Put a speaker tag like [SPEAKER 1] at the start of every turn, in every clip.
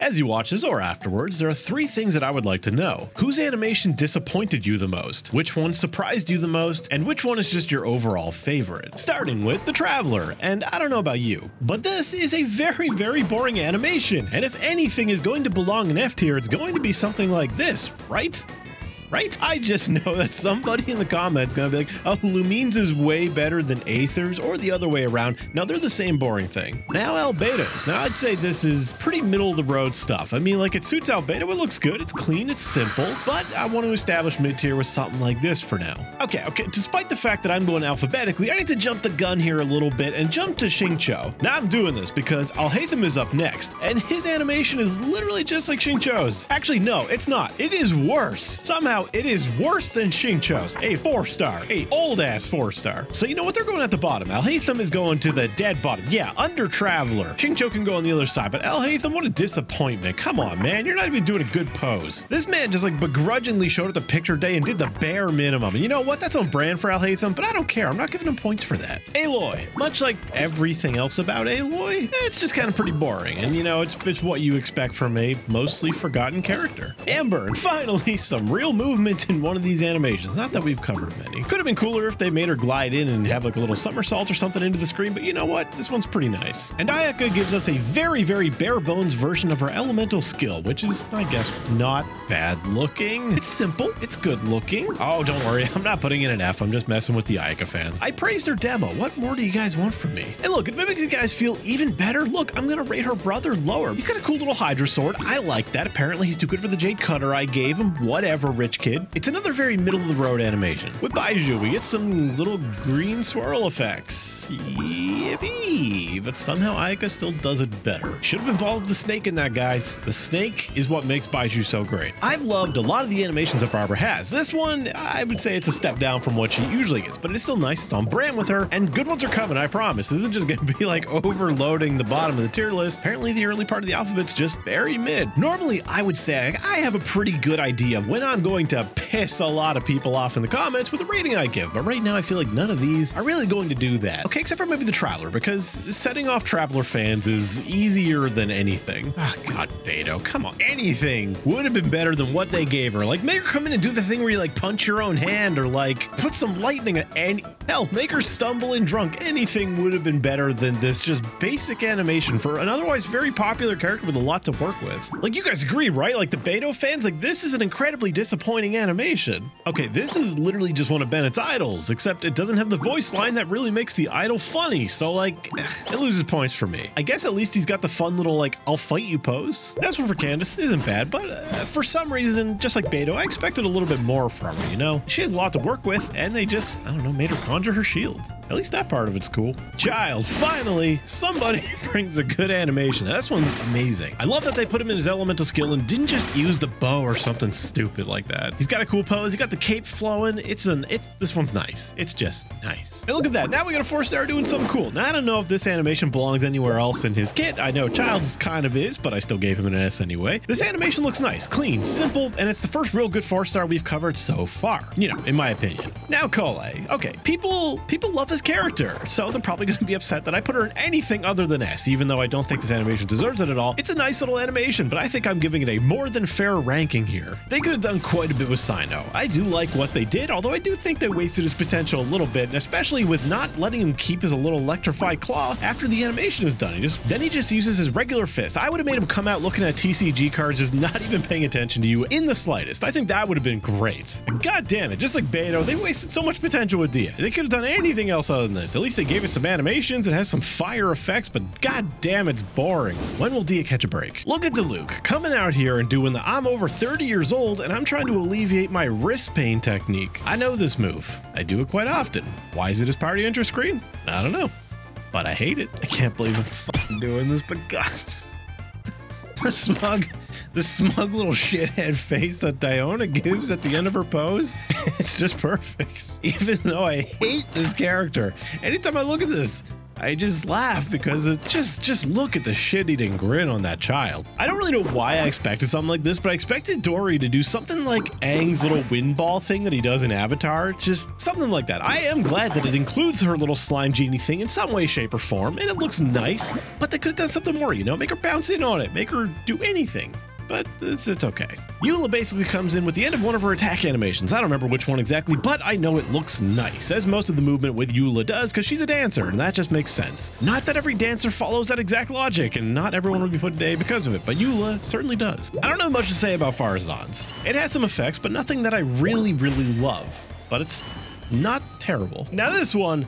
[SPEAKER 1] As you watch this or afterwards, there are 3 things that I would like to know. Whose animation disappointed you the most? Which one surprised you the most? And which one is just your overall favorite? Starting with the Traveler, and I don't know about you, but this is a very, very boring animation, and if anything is going to belong in F tier, it's going to be something like this, right? Right? I just know that somebody in the comments gonna be like, oh, Lumines is way better than Aether's, or the other way around. Now, they're the same boring thing. Now, Albedo's. Now, I'd say this is pretty middle-of-the-road stuff. I mean, like, it suits Albedo, it looks good, it's clean, it's simple, but I want to establish mid-tier with something like this for now. Okay, despite the fact that I'm going alphabetically, I need to jump the gun here a little bit and jump to Xingqiu. Now, I'm doing this because Alhaitham is up next, and his animation is literally just like Xingqiu's. Actually, no, it's not. It is worse. Somehow, it is worse than Xingqiu's, a 4-star, a old-ass 4-star. So you know what? They're going at the bottom. Alhaitham is going to the dead bottom. Yeah, under Traveler. Xingqiu can go on the other side, but Alhaitham, what a disappointment. Come on, man. You're not even doing a good pose. This man just like begrudgingly showed up to picture day and did the bare minimum. And you know what? That's on brand for Alhaitham, but I don't care. I'm not giving him points for that. Aloy, much like everything else about Aloy, it's just kind of pretty boring. And you know, it's what you expect from a mostly forgotten character. Amber, and finally, some real movement in one of these animations. Not that we've covered many. Could have been cooler if they made her glide in and have like a little somersault or something into the screen, but you know what? This one's pretty nice. And Ayaka gives us a very, very bare bones version of her elemental skill, which is, I guess, not bad looking. It's simple. It's good looking. Oh, don't worry. I'm not putting in an F. I'm just messing with the Ayaka fans. I praised her demo. What more do you guys want from me? And look, if it makes you guys feel even better, look, I'm gonna rate her brother lower. He's got a cool little Hydra sword. I like that. Apparently, he's too good for the Jade Cutter I gave him. Whatever, rich kid. It's another very middle-of-the-road animation. With Baiju, we get some little green swirl effects. Yippee! But somehow Ayaka still does it better. Should have involved the snake in that, guys. The snake is what makes Baiju so great. I've loved a lot of the animations that Barbara has. This one, I would say it's a step down from what she usually gets, but it's still nice. It's on brand with her, and good ones are coming, I promise. This isn't just gonna be like overloading the bottom of the tier list. Apparently, the early part of the alphabet's just very mid. Normally, I would say I have a pretty good idea of when I'm going to piss a lot of people off in the comments with the rating I give, but right now I feel like none of these are really going to do that. Okay, except for maybe the Traveler, because setting off Traveler fans is easier than anything. Oh God, Beto, come on. Anything would have been better than what they gave her. Like, make her come in and do the thing where you like punch your own hand, or like put some lightning at any, hell, make her stumble and drunk. Anything would have been better than this just basic animation for an otherwise very popular character with a lot to work with. Like, you guys agree, right? Like, the Beto fans, like, this is an incredibly disappointing animation. Okay, this is literally just one of Bennett's idols, except it doesn't have the voice line that really makes the idol funny, so like, it loses points for me. I guess at least he's got the fun little like, I'll fight you pose. That's one for Candace, isn't bad, but for some reason, just like Beto, I expected a little bit more from her, you know? She has a lot to work with, and they just, I don't know, made her conjure her shield. At least that part of it's cool. Child, finally, somebody brings a good animation. This one's amazing. I love that they put him in his elemental skill and didn't just use the bow or something stupid like that. He's got a cool pose, he got the cape flowing. This one's nice. It's just nice. And look at that, now we got a 4-star doing something cool. Now, I don't know if this animation belongs anywhere else in his kit. I know Child's kind of is, but I still gave him an S anyway. This animation looks nice, clean, simple, and it's the first real good 4-star we've covered so far, you know, in my opinion. Now, Cole. Okay, people love his character, so they're probably going to be upset that I put her in anything other than S, even though I don't think this animation deserves it at all. It's a nice little animation, but I think I'm giving it a more than fair ranking here. They could have done quite a bit with Sino. I do like what they did, although I do think they wasted his potential a little bit, and especially with not letting him keep his little electrified claw after the animation is done. Then he just uses his regular fist. I would have made him come out looking at TCG cards, just not even paying attention to you in the slightest. I think that would have been great. God damn it, just like Beto, they wasted so much potential with Dia. They could have done anything else other than this. At least they gave it some animations, it has some fire effects, but god damn, it's boring. When will Dia catch a break? Look at Diluc coming out here and doing the I'm over 30 years old and I'm trying to alleviate my wrist pain technique. I know this move. I do it quite often. Why is it his party intro screen? I don't know, but I hate it. I can't believe I'm fucking doing this, but god. The smug little shithead face that Diona gives at the end of her pose, it's just perfect. Even though I hate this character, anytime I look at this, I just laugh because it just look at the shit-eating grin on that child. I don't really know why I expected something like this, but I expected Dory to do something like Aang's little wind ball thing that he does in Avatar. Just something like that. I am glad that it includes her little slime genie thing in some way, shape, or form, and it looks nice, but they could have done something more, you know? Make her bounce in on it, make her do anything. But it's okay. Eula basically comes in with the end of one of her attack animations. I don't remember which one exactly, but I know it looks nice, as most of the movement with Eula does, because she's a dancer, and that just makes sense. Not that every dancer follows that exact logic, and not everyone will be put to A because of it, but Eula certainly does. I don't know much to say about Farazan's. It has some effects, but nothing that I really love. But it's not terrible. Now this one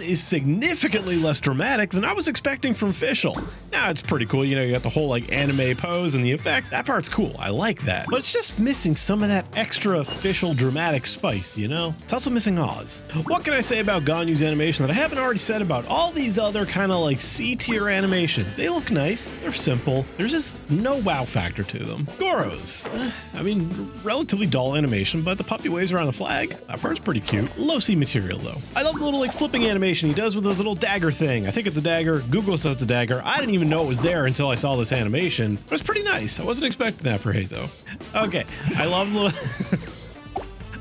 [SPEAKER 1] is significantly less dramatic than I was expecting from Fischl. Now it's pretty cool, you know, you got the whole like anime pose and the effect. That part's cool, I like that. But it's just missing some of that extra Fischl dramatic spice, you know? It's also missing Oz. What can I say about Ganyu's animation that I haven't already said about all these other kind of like C-tier animations? They look nice, they're simple, there's just no wow factor to them. Goro's, I mean, relatively dull animation, but the puppy waves around the flag, that part's pretty cute. Low C material though. I love the little like flipping animation he does with his little dagger thing. I think it's a dagger. Google says it's a dagger. I didn't even know it was there until I saw this animation. But it's pretty nice. I wasn't expecting that for Hazo. Okay, I love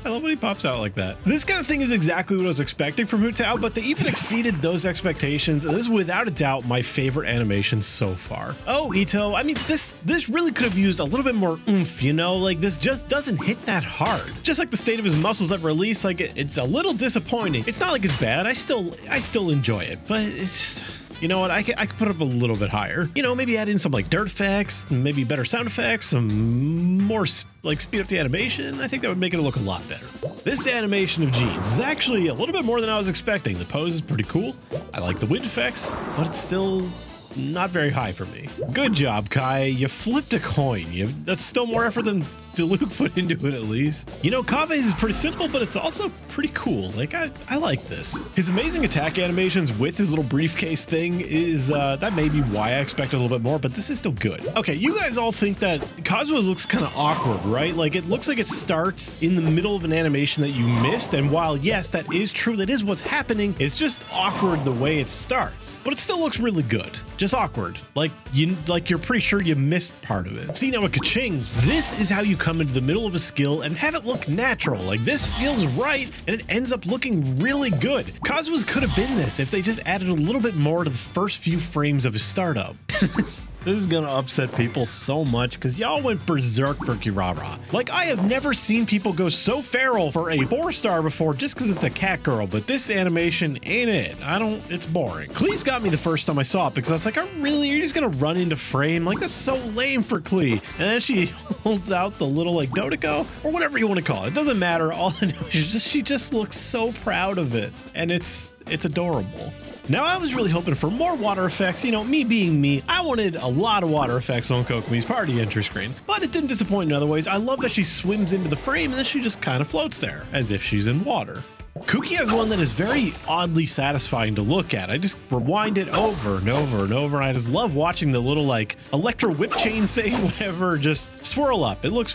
[SPEAKER 1] I love when he pops out like that. This kind of thing is exactly what I was expecting from Hu Tao, but they even exceeded those expectations, and this is without a doubt my favorite animation so far. Oh, Ito, I mean, this really could have used a little bit more oomph, you know? Like, this just doesn't hit that hard. Just like the state of his muscles at release, like, it's a little disappointing. It's not like it's bad, I still enjoy it, but it's just... You know what, I could put it up a little bit higher. You know, maybe add in some like dirt effects, maybe better sound effects, some more like speed up the animation. I think that would make it look a lot better. This animation of Jeans is actually a little bit more than I was expecting. The pose is pretty cool. I like the wind effects, but it's still not very high for me. Good job, Kai. You flipped a coin. That's still more effort than Luke put into it at least. You know, Kave's is pretty simple, but it's also pretty cool. Like, I like this. His amazing attack animations with his little briefcase thing is, that may be why I expected a little bit more, but this is still good. Okay, you guys all think that Kazuha's looks kind of awkward, right? Like, it looks like it starts in the middle of an animation that you missed, and while, yes, that is true, that is what's happening, it's just awkward the way it starts. But it still looks really good. Just awkward. Like you're pretty sure you missed part of it. See, now with Kaching, this is how you come into the middle of a skill and have it look natural. Like, this feels right, and it ends up looking really good. Kazuha's could have been this if they just added a little bit more to the first few frames of his startup. This is gonna upset people so much because y'all went berserk for Kirara. Like, I have never seen people go so feral for a 4-star before just because it's a cat girl, but this animation ain't it. It's boring. Klee's got me the first time I saw it because I was like, oh, really? You're just gonna run into frame? Like, that's so lame for Klee. And then she holds out the little like Dodeko or whatever you want to call it. It doesn't matter. All I know is she just looks so proud of it, and it's adorable. Now, I was really hoping for more water effects. You know, me being me, I wanted a lot of water effects on Kokomi's party entry screen, but it didn't disappoint in other ways. I love that she swims into the frame and then she just kind of floats there as if she's in water. Kuki has one that is very oddly satisfying to look at. I just rewind it over and over and over, and I just love watching the little like electro whip chain thing, whatever, just swirl up. It looks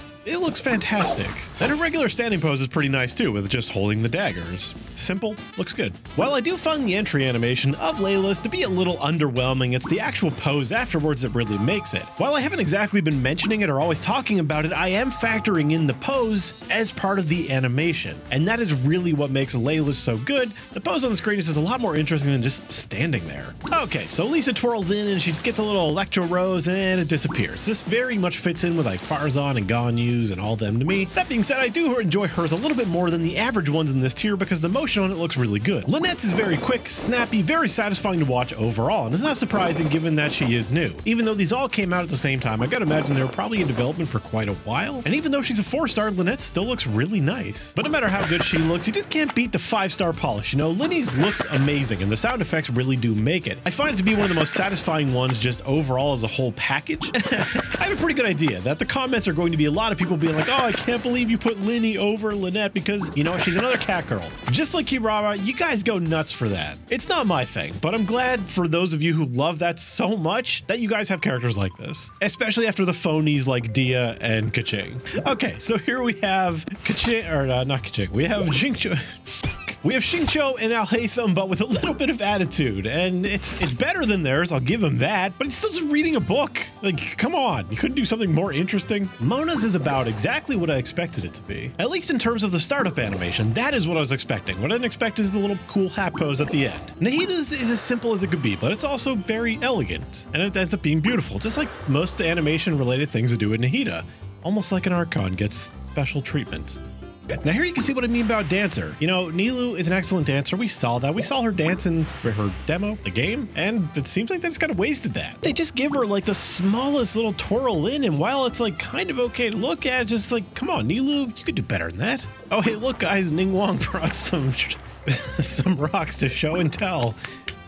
[SPEAKER 1] fantastic. And her regular standing pose is pretty nice too, with just holding the daggers. Simple, looks good. While I do find the entry animation of Layla's to be a little underwhelming, it's the actual pose afterwards that really makes it. While I haven't exactly been mentioning it or always talking about it, I am factoring in the pose as part of the animation. And that is really what makes Layla's so good. The pose on the screen is just a lot more interesting than just standing there. Okay, so Lisa twirls in and she gets a little electro rose and it disappears. This very much fits in with like Farzan and Ganyu and all them to me. That being said, I do enjoy hers a little bit more than the average ones in this tier because the motion on it looks really good. Lynette's is very quick, snappy, very satisfying to watch overall, and it's not surprising given that she is new. Even though these all came out at the same time, I gotta imagine they were probably in development for quite a while, and even though she's a 4-star, Lynette still looks really nice. But no matter how good she looks, you just can't beat the 5-star polish. You know, Linny's looks amazing, and the sound effects really do make it. I find it to be one of the most satisfying ones just overall as a whole package. I have a pretty good idea that the comments are going to be a lot of people being like, oh, I can't believe you put Linny over Lynette because, you know, she's another cat girl. Just like Kirara, you guys go nuts for that. It's not my thing, but I'm glad for those of you who love that so much that you guys have characters like this, especially after the phonies like Dia and Kaching. Okay, so here we have Kaching, or not Kaching, we have Jingchu. Fuck. We have Xingqiu and Alhaitham, but with a little bit of attitude, and it's better than theirs, I'll give him that, but it's still just reading a book. Like, come on, you couldn't do something more interesting? Mona's is about exactly what I expected it to be. At least in terms of the startup animation, that is what I was expecting. What I didn't expect is the little cool hat pose at the end. Nahida's is as simple as it could be, but it's also very elegant, and it ends up being beautiful, just like most animation-related things to do with Nahida. Almost like an Archon gets special treatment. Now here you can see what I mean about dancer. You know, Nilou is an excellent dancer. We saw that. We saw her dance in her demo, the game, and it seems like they just kind of wasted that. They just give her like the smallest little twirl in, and while it's like kind of okay to look at, just like, come on, Nilou, you could do better than that. Oh, hey, look, guys, Ningguang brought some rocks to show and tell.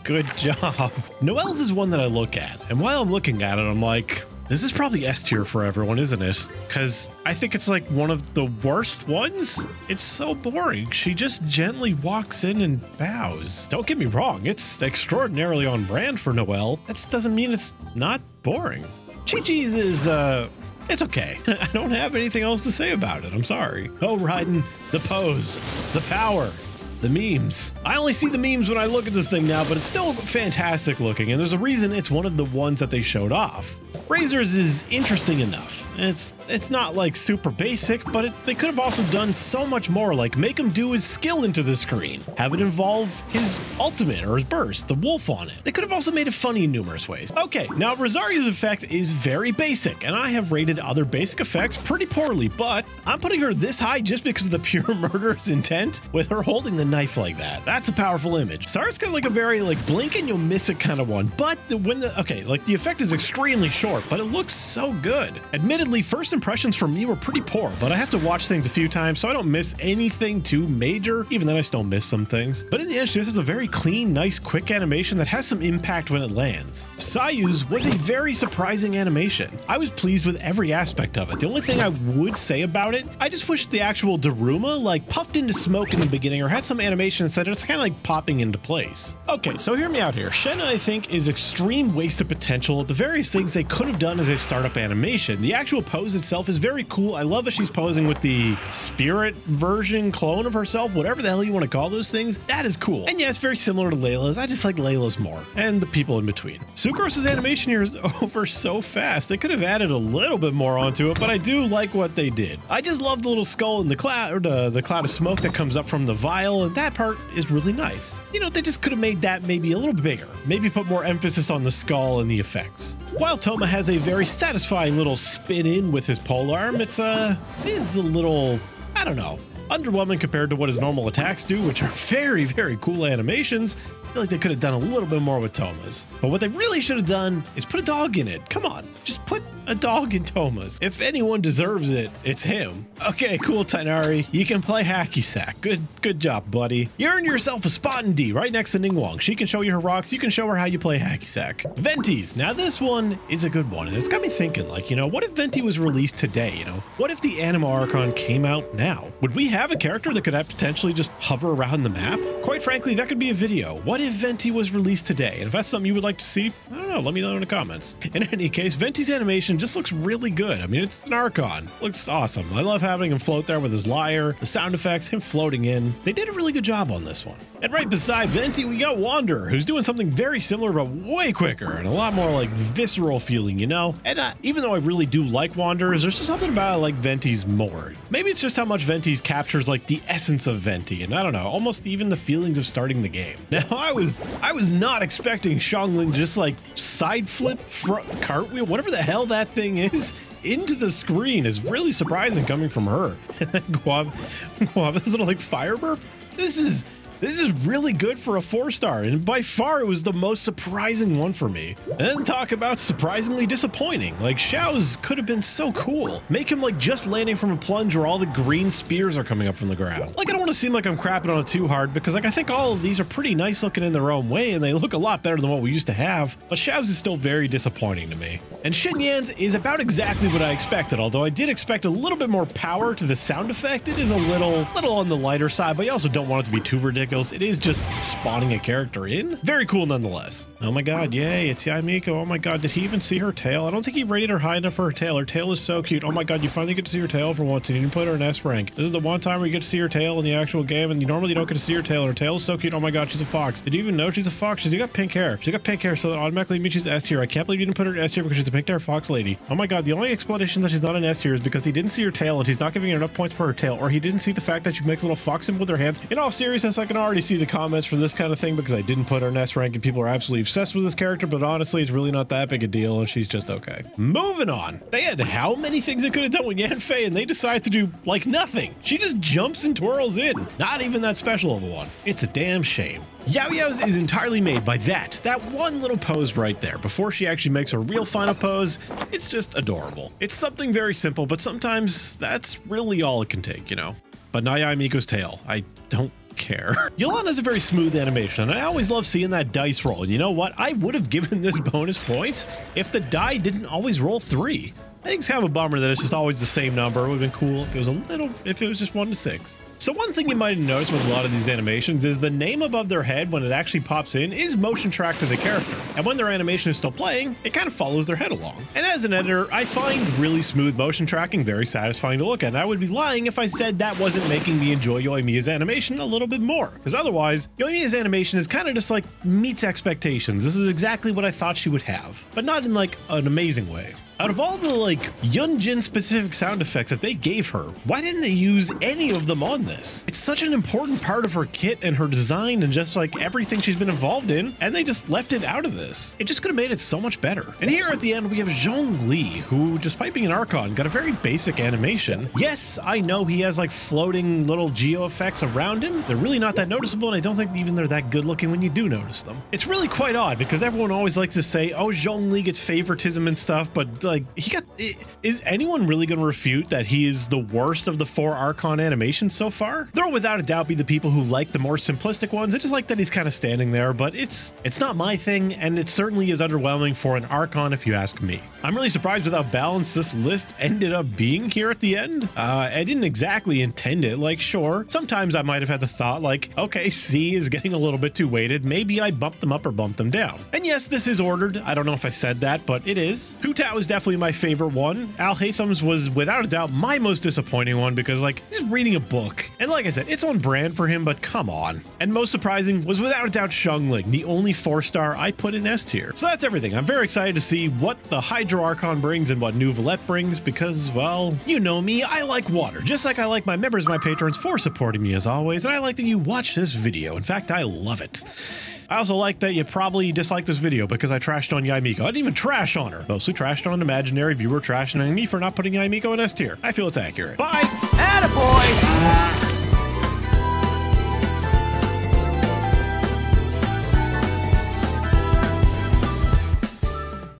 [SPEAKER 1] Good job. Noelle's is one that I look at, and while I'm looking at it, I'm like, this is probably S tier for everyone, isn't it? Because I think it's like one of the worst ones. It's so boring. She just gently walks in and bows. Don't get me wrong, it's extraordinarily on brand for Noelle. That just doesn't mean it's not boring. Chi-Chi's is, it's okay. I don't have anything else to say about it. I'm sorry. Oh, Raiden, the pose, the power. The memes. I only see the memes when I look at this thing now, but it's still fantastic looking, and there's a reason it's one of the ones that they showed off. Razor's is interesting enough. It's not like super basic, but they could have also done so much more, like make him do his skill into the screen, have it involve his ultimate or his burst, the wolf on it. They could have also made it funny in numerous ways. Okay, now Rosario's effect is very basic, and I have rated other basic effects pretty poorly, but I'm putting her this high just because of the pure murderous intent with her holding the knife like that. That's a powerful image. Sarah's got like a very like blink and you'll miss it kind of one, but the effect is extremely short, but it looks so good. Admittedly, first impressions from me were pretty poor, but I have to watch things a few times so I don't miss anything too major, even then I still miss some things. But in the end, this is a very clean, nice, quick animation that has some impact when it lands. Sayu's was a very surprising animation. I was pleased with every aspect of it. The only thing I would say about it, I just wish the actual Daruma like puffed into smoke in the beginning or had some animation instead. It's kind of like popping into place. Okay, so hear me out here. Shenna, I think, is extreme waste of potential at the various things they could have done as a startup animation. The actual pose itself is very cool. I love that she's posing with the spirit version clone of herself, whatever the hell you want to call those things. That is cool. And yeah, it's very similar to Layla's. I just like Layla's more, and the people in between. Sucrose's animation here is over so fast. They could have added a little bit more onto it, but I do like what they did. I just love the little skull in the cloud, or the cloud of smoke that comes up from the vial, and that part is really nice. You know, they just could have made that maybe a little bigger. Maybe put more emphasis on the skull and the effects. While Toma has a very satisfying little spin in with his polearm, it is a little, I don't know, underwhelming compared to what his normal attacks do, which are very, very cool animations. I feel like they could have done a little bit more with Toma's. But what they really should have done is put a dog in it. Come on, just put a dog in Toma's. If anyone deserves it, it's him. Okay, cool, Tainari. You can play hacky sack. Good job, buddy. You earned yourself a spot in D right next to Ningguang. She can show you her rocks. You can show her how you play hacky sack. Venti's. Now this one is a good one, and it's got me thinking, like, you know, what if Venti was released today? You know, what if the Anima Archon came out now? Would we have a character that could have potentially just hover around the map? Quite frankly, that could be a video. What if Venti was released today? And if that's something you would like to see, I don't know, let me know in the comments. In any case, Venti's animation just looks really good. I mean, it's an Archon. Looks awesome. I love having him float there with his lyre, the sound effects, him floating in. They did a really good job on this one. And right beside Venti, we got Wanderer, who's doing something very similar but way quicker and a lot more like visceral feeling, you know? And even though I really do like Wanderers, there's just something about it I like Venti's more. Maybe it's just how much Venti's captures like the essence of Venti, and I don't know, almost even the feelings of starting the game. Now, I was not expecting Xiangling to just like side flip, front cartwheel, whatever the hell that thing is, into the screen is really surprising coming from her. And then Guava's little like fire burp. This is really good for a 4-star, and by far it was the most surprising one for me. And then talk about surprisingly disappointing. Like, Xiao's could have been so cool. Make him like just landing from a plunge where all the green spears are coming up from the ground. Like, I don't want to seem like I'm crapping on it too hard, because like I think all of these are pretty nice looking in their own way, and they look a lot better than what we used to have, but Xiao's is still very disappointing to me. And Xinyan's is about exactly what I expected, although I did expect a little bit more power to the sound effect. It is a little on the lighter side, but you also don't want it to be too ridiculous. ridiculous. It is just spawning a character in. Very cool nonetheless. Oh my god, yay, it's Yaimiko. Oh my god, did he even see her tail? I don't think he rated her high enough for her tail. Her tail is so cute. Oh my god, you finally get to see her tail for once, and you didn't put her in S rank. This is the one time where you get to see her tail in the actual game, and you normally don't get to see her tail. Her tail is so cute. Oh my god, she's a fox. Did you even know she's a fox? She's got pink hair. She's got pink hair, so that automatically means she's S tier. I can't believe you didn't put her in S tier because she's a pink hair fox lady. Oh my god, the only explanation that she's not in S tier is because he didn't see her tail, and he's not giving her enough points for her tail, or he didn't see the fact that she makes a little fox symbol with her hands. In all seriousness, I can already see the comments for this kind of thing because I didn't put her in S rank, and people are absolutely obsessed with this character, but honestly, it's really not that big a deal, and she's just okay. Moving on. They had how many things they could have done with Yanfei, and they decided to do like nothing. She just jumps and twirls in. Not even that special of a one. It's a damn shame. Yao Yao's is entirely made by that one little pose right there. Before she actually makes her real final pose, it's just adorable. It's something very simple, but sometimes that's really all it can take, you know? But now Yaimiko's tail. I don't care. Yolana's a very smooth animation, and I always love seeing that dice roll. And you know what? I would have given this bonus points if the die didn't always roll 3. I think it's kind of a bummer that it's just always the same number. It would have been cool if it was just 1 to 6. So one thing you might have noticed with a lot of these animations is the name above their head when it actually pops in is motion tracked to the character. And when their animation is still playing, it kind of follows their head along. And as an editor, I find really smooth motion tracking very satisfying to look at. And I would be lying if I said that wasn't making me enjoy Yoimiya's animation a little bit more. Because otherwise, Yoimiya's animation is kind of just like meets expectations. This is exactly what I thought she would have, but not in like an amazing way. Out of all the like Yunjin specific sound effects that they gave her, why didn't they use any of them on this? It's such an important part of her kit and her design and just like everything she's been involved in, and they just left it out of this. It just could have made it so much better. And here at the end, we have Zhongli, who, despite being an Archon, got a very basic animation. Yes, I know he has like floating little geo effects around him. They're really not that noticeable, and I don't think even they're that good looking when you do notice them. It's really quite odd because everyone always likes to say, oh, Zhongli gets favoritism and stuff, but like is anyone really going to refute that he is the worst of the 4 Archon animations so far? There'll without a doubt be the people who like the more simplistic ones. I just like that he's kind of standing there, but it's not my thing, and it certainly is underwhelming for an Archon if you ask me. I'm really surprised with how balanced this list ended up being here at the end. I didn't exactly intend it. Like, sure, sometimes I might have had the thought like, okay, C is getting a little bit too weighted. Maybe I bumped them up or bumped them down. And yes, this is ordered. I don't know if I said that, but it is. Hu Tao is definitely my favorite one. Al Haytham's was without a doubt my most disappointing one because like he's reading a book. And like I said, it's on brand for him, but come on. And most surprising was without a doubt Xiangling, the only 4-star I put in S tier. So that's everything. I'm very excited to see what the Hydro Archon brings and what new Valette brings because, well, you know me, I like water. Just like I like my members, my patrons for supporting me as always. And I like that you watch this video. In fact, I love it. I also like that you probably dislike this video because I trashed on Yaimiko. I didn't even trash on her. Mostly trashed on imaginary viewer trashing me for not putting Yaimiko in S tier. I feel it's accurate. Bye!
[SPEAKER 2] Attaboy!